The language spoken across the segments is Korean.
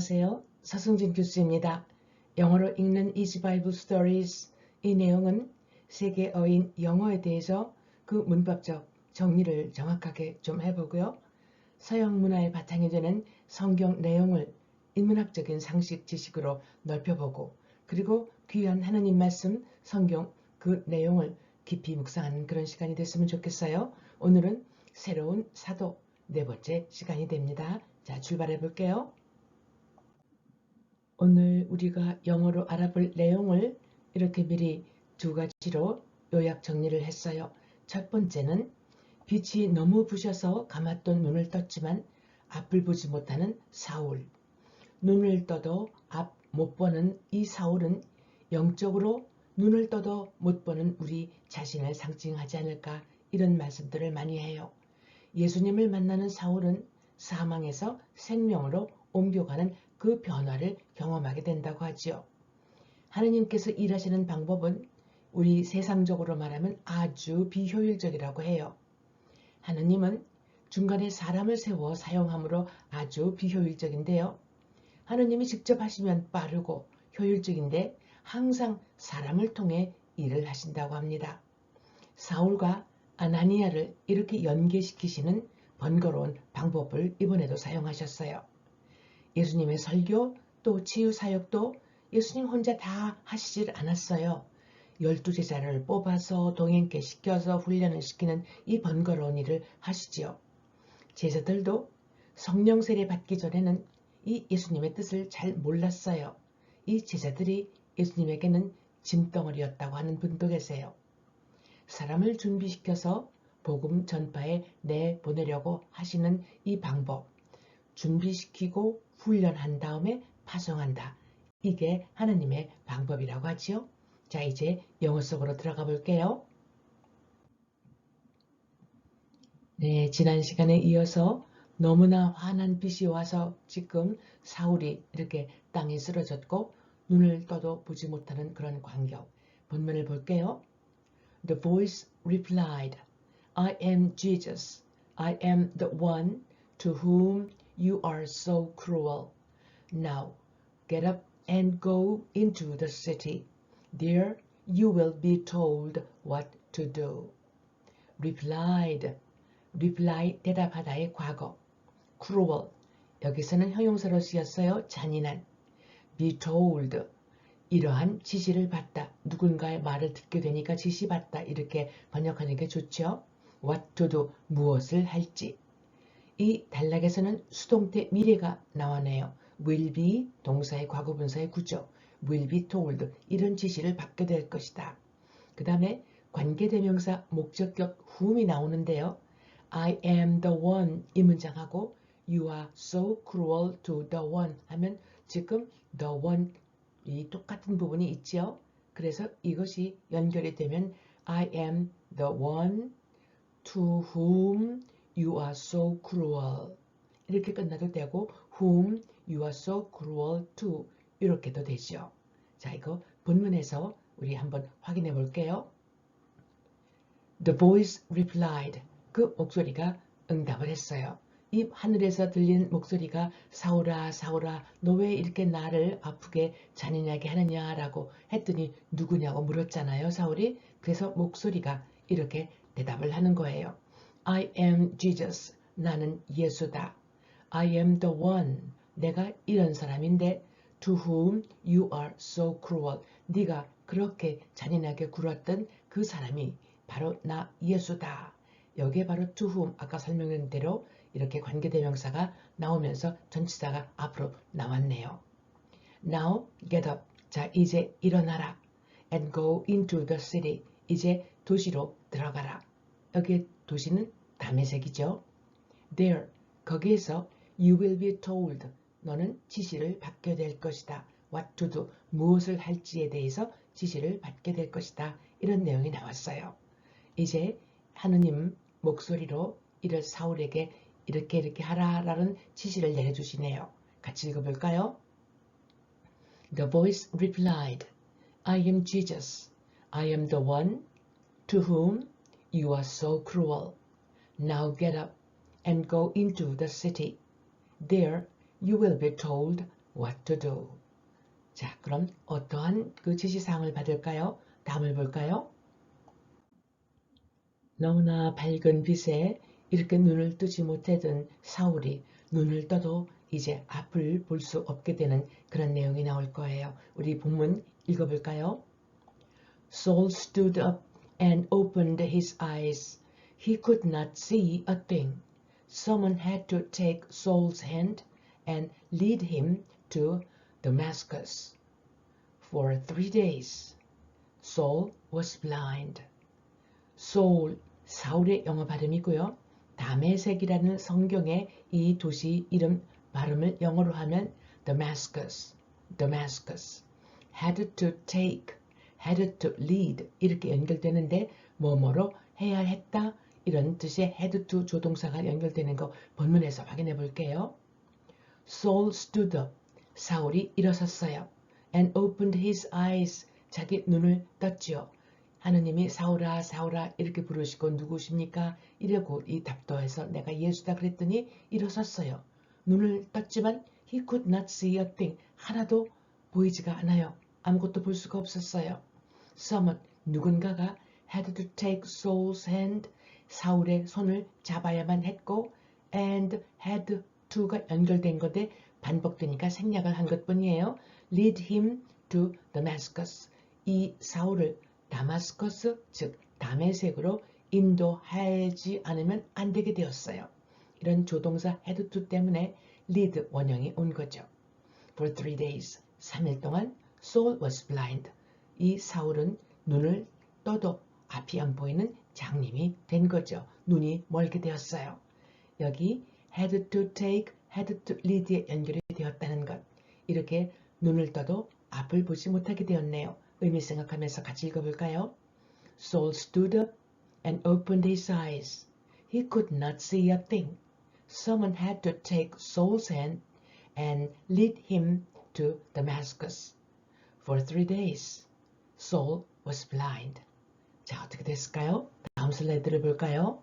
안녕하세요. 서승진 교수입니다. 영어로 읽는 Easy Bible Stories. 이 내용은 세계어인 영어에 대해서 그 문법적 정리를 정확하게 좀 해보고요. 서양 문화의 바탕이 되는 성경 내용을 인문학적인 상식 지식으로 넓혀보고, 그리고 귀한 하느님 말씀 성경 그 내용을 깊이 묵상하는 그런 시간이 됐으면 좋겠어요. 오늘은 새로운 사도 네 번째 시간이 됩니다. 자, 출발해 볼게요. 오늘 우리가 영어로 알아볼 내용을 이렇게 미리 두 가지로 요약 정리를 했어요. 첫 번째는 빛이 너무 부셔서 감았던 눈을 떴지만 앞을 보지 못하는 사울. 눈을 떠도 앞 못 보는 이 사울은 영적으로 눈을 떠도 못 보는 우리 자신을 상징하지 않을까, 이런 말씀들을 많이 해요. 예수님을 만나는 사울은 사망에서 생명으로 옮겨가는 그 변화를 경험하게 된다고 하지요. 하느님께서 일하시는 방법은 우리 세상적으로 말하면 아주 비효율적이라고 해요. 하느님은 중간에 사람을 세워 사용함으로 아주 비효율적인데요. 하느님이 직접 하시면 빠르고 효율적인데 항상 사람을 통해 일을 하신다고 합니다. 사울과 아나니아를 이렇게 연계시키시는 번거로운 방법을 이번에도 사용하셨어요. 예수님의 설교 또 치유 사역도 예수님 혼자 다 하시질 않았어요. 12제자를 뽑아서 동행케 시켜서 훈련을 시키는 이 번거로운 일을 하시지요. 제자들도 성령 세례 받기 전에는 이 예수님의 뜻을 잘 몰랐어요. 이 제자들이 예수님에게는 짐덩어리였다고 하는 분도 계세요. 사람을 준비시켜서 복음 전파에 내보내려고 하시는 이 방법, 준비시키고 훈련한 다음에 파송한다. 이게 하나님의 방법이라고 하지요. 자, 이제 영어 속으로 들어가 볼게요. 네, 지난 시간에 이어서 너무나 환한 빛이 와서 지금 사울이 이렇게 땅에 쓰러졌고 눈을 떠도 보지 못하는 그런 광경. 본문을 볼게요. The voice replied, I am Jesus. I am the one to whom you are so cruel. Now get up and go into the city. There you will be told what to do. Replied. reply 대답하다의 과거. cruel 여기서는 형용사로 쓰였어요. 잔인한. be told 이러한 지시를 받다. 누군가의 말을 듣게 되니까 지시받다. 이렇게 번역하는 게 좋죠. what to do 무엇을 할지. 이 단락에서는 수동태 미래가 나오네요. will be 동사의 과거분사의 구조. will be told 이런 지시를 받게 될 것이다. 그 다음에 관계대명사 목적격 whom이 나오는데요. I am the one 이 문장하고 you are so cruel to the one 하면 지금 the one 이 똑같은 부분이 있죠. 그래서 이것이 연결이 되면 I am the one to whom you are so cruel 이렇게 끝나도 되고 whom you are so cruel to 이렇게도 되죠. 자, 이거 본문에서 우리 한번 확인해 볼게요. The voice replied. 그 목소리가 응답을 했어요. 이 하늘에서 들린 목소리가 사울아 사울아 너 왜 이렇게 나를 아프게 잔인하게 하느냐라고 했더니 누구냐고 물었잖아요. 사울이. 그래서 목소리가 이렇게 대답을 하는 거예요. I am Jesus. 나는 예수다. I am the one. 내가 이런 사람인데 to whom you are so cruel. 네가 그렇게 잔인하게 굴었던 그 사람이 바로 나 예수다. 여기에 바로 to whom 아까 설명한 대로 이렇게 관계대명사가 나오면서 전치사가 앞으로 나왔네요. Now get up. 자, 이제 일어나라. And go into the city. 이제 도시로 들어가라. 여기 도시는 다메섹이죠. There. 거기에서 you will be told. 너는 지시를 받게 될 것이다. What to do. 무엇을 할지에 대해서 지시를 받게 될 것이다. 이런 내용이 나왔어요. 이제 하느님 목소리로 이를 사울에게 이렇게 하라라는 지시를 내려주시네요. 같이 읽어볼까요? The voice replied, I am Jesus. I am the one to whom you are so cruel. Now get up and go into the city. There you will be told what to do. 자, 그럼 어떠한 그 지시사항을 받을까요? 다음을 볼까요? 너무나 밝은 빛에 이렇게 눈을 뜨지 못하던 사울이 눈을 떠도 이제 앞을 볼 수 없게 되는 그런 내용이 나올 거예요. 우리 본문 읽어볼까요? Saul stood up and opened his eyes. He could not see a thing. Someone had to take Saul's hand and lead him to Damascus. For 3 days, Saul was blind. 사울의 영어 발음이고요. 다메섹이라는 성경의 이 도시 이름 발음을 영어로 하면 Damascus, had to take, had to lead 이렇게 연결되는데 뭐뭐로 해야 했다 이런 뜻의 had to 조동사가 연결되는 거 본문에서 확인해 볼게요. Saul stood up, 사울이 일어섰어요. And opened his eyes, 자기 눈을 떴지요. 하느님이 사울아 사울아 이렇게 부르시고 누구십니까? 이러고 이 답도해서 내가 예수다 그랬더니 일어섰어요. 눈을 떴지만 he could not see a thing. 하나도 보이지가 않아요. 아무것도 볼 수가 없었어요. Someone, 누군가가 had to take Saul's hand, 사울의 손을 잡아야만 했고 and had to가 연결된 건데 반복되니까 생략을 한 것뿐이에요. Lead him to Damascus. 이 사울을 다마스커스 즉 다메섹으로 인도하지 않으면 안 되게 되었어요. 이런 조동사 had to 때문에 lead 원형이 온 거죠. For 3 days, 3일 동안 Saul was blind. 이 사울은 눈을 떠도 앞이 안 보이는 장님이 된 거죠. 눈이 멀게 되었어요. 여기 had to take, had to lead에 연결이 되었다는 것. 이렇게 눈을 떠도 앞을 보지 못하게 되었네요. 의미 생각하면서 같이 읽어볼까요? Saul stood up and opened his eyes. He could not see a thing. Someone had to take Saul's hand and lead him to Damascus. For 3 days, Saul was blind. 자, 어떻게 됐을까요? 다음 슬라이드를 볼까요?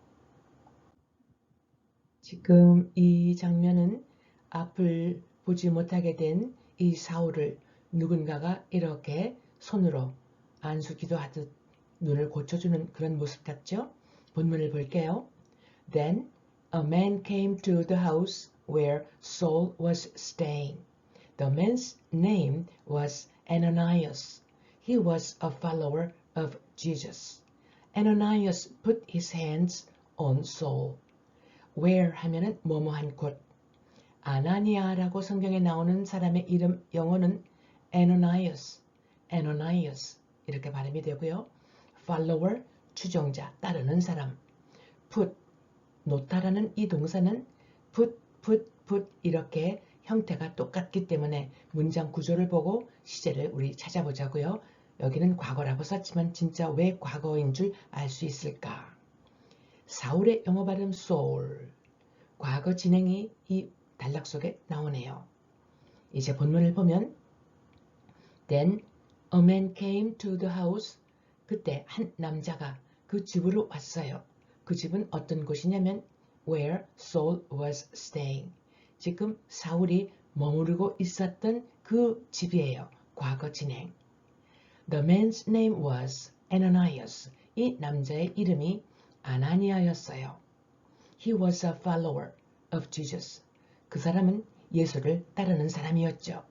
지금 이 장면은 앞을 보지 못하게 된 이 사울을 누군가가 이렇게 손으로 안수기도 하듯 눈을 고쳐주는 그런 모습 같죠? 본문을 볼게요. Then a man came to the house where Saul was staying. The man's name was Ananias. He was a follower of Jesus. Ananias put his hands on Saul. Where 하면은 뭐뭐한 곳. 아나니아라고 성경에 나오는 사람의 이름 영어는 Ananias 이렇게 발음이 되고요. follower, 추종자, 따르는 사람. put, 놓다라는 이 동사는 put 이렇게 형태가 똑같기 때문에 문장 구조를 보고 시제를 우리 찾아보자고요. 여기는 과거라고 썼지만 진짜 왜 과거인 줄 알 수 있을까? 사울의 영어 발음 Saul, 과거 진행이 이 단락 속에 나오네요. 이제 본문을 보면 Then a man came to the house. 그때 한 남자가 그 집으로 왔어요. 그 집은 어떤 곳이냐면 where Saul was staying. 지금 사울이 머무르고 있었던 그 집이에요. 과거 진행. The man's name was Ananias. 이 남자의 이름이 아나니아였어요. He was a follower of Jesus. 그 사람은 예수를 따르는 사람이었죠.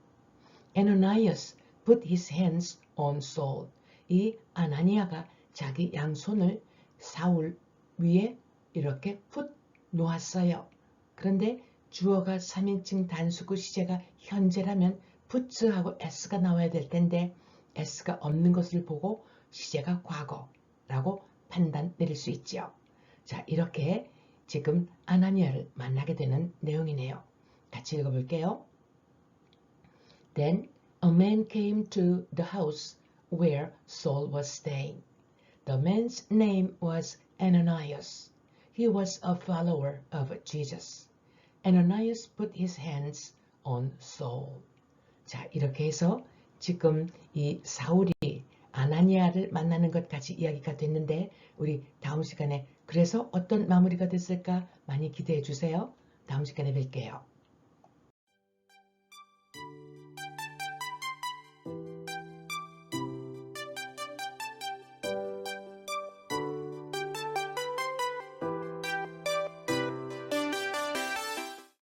Ananias put his hands on Saul. 이 아나니아가 자기 양손을 사울 위에 이렇게 풋 놓았어요. 그런데 주어가 3인칭 단수구 시제가 현재라면 put하고 s가 나와야 될 텐데 s가 없는 것을 보고 시제가 과거라고 판단 내릴 수 있죠. 자, 이렇게 지금 아나니아를 만나게 되는 내용이네요. 같이 읽어볼게요. Then a man came to the house where Saul was staying. The man's name was Ananias. He was a follower of Jesus. Ananias put his hands on Saul. 자, 이렇게 해서 지금 이 사울이 아나니아를 만나는 것까지 이야기가 됐는데 우리 다음 시간에 그래서 어떤 마무리가 됐을까 많이 기대해 주세요. 다음 시간에 뵐게요.